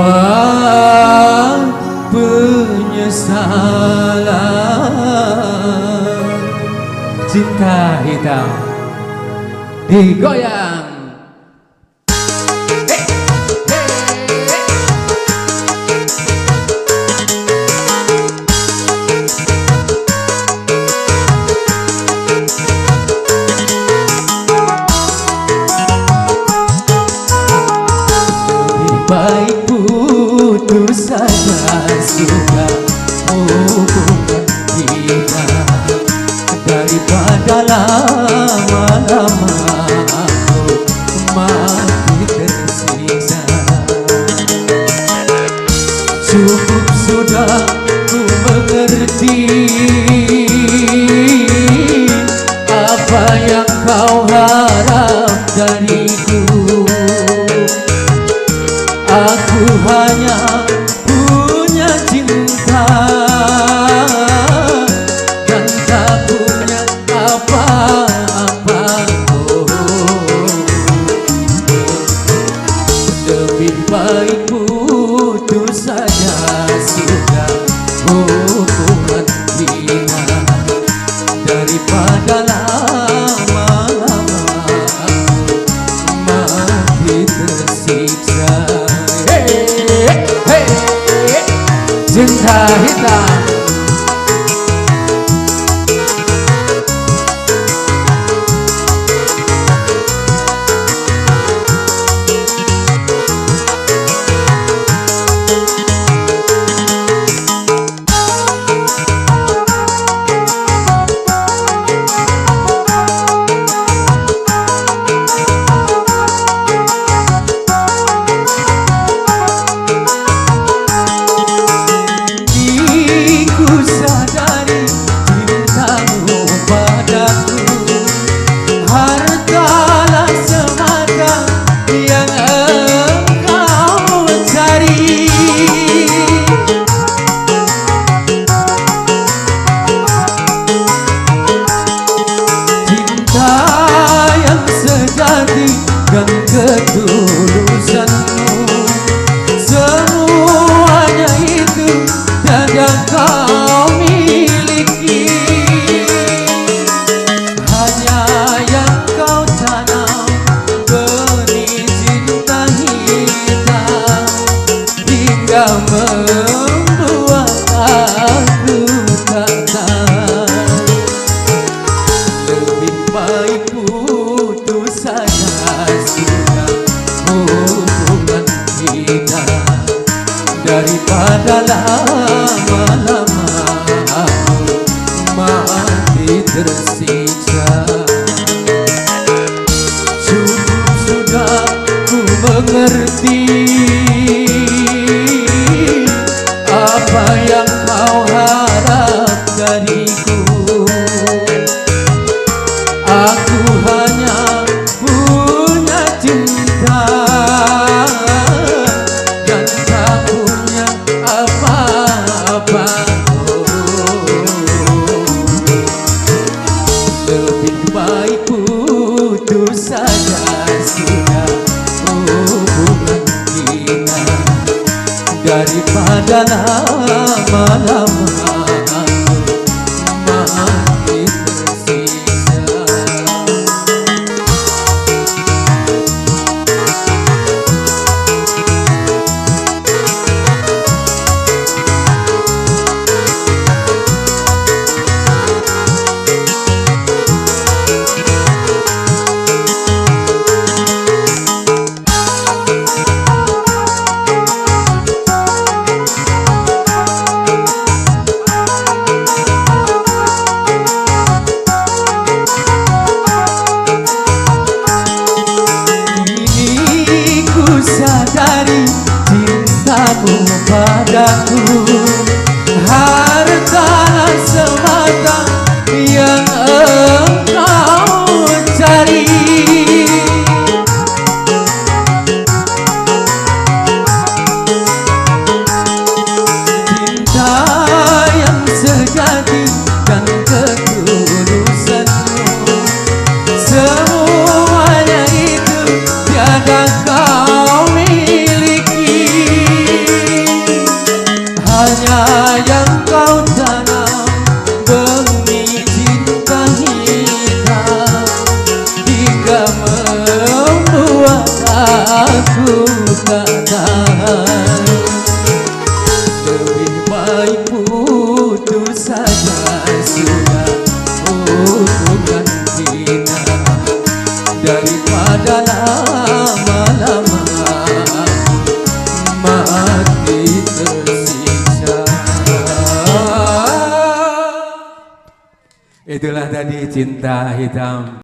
buat penyesalan. Cinta hitam digoyang. Baik putus saja sudah hubungan kita, daripada lama-lama aku mati tersiksa. Cukup sudah ku mengerti apa yang kau harap dariku. Aku hanya punya cinta dan tak punya apa-apa. Lebih baik putus saja sudah hubungan kita, daripada lama-lama mati tersiksa. Cinta hitam. Dan ketulusanmu, semuanya itu tiada kau miliki. Hanya yang kau tanam benih cinta hitam, hingga membuat aku tak tahan. Lebih baik putus saja sudah hubungan kita, daripada lama-lama aku mati tersiksa. Cukup sudah ku mengerti apa yang kau harap dariku. Aku hanya punya cinta dan tak punya apa-apa. Lebih baik putus saja sudah hubungan kita, daripada lama-lama mati tersiksa. Sadari cintamu padaku harta semata yang engkau cari. Cinta yang sejati dan ketulusanmu, semuanya itu tiada kau miliki. Itulah tadi Cinta Hitam.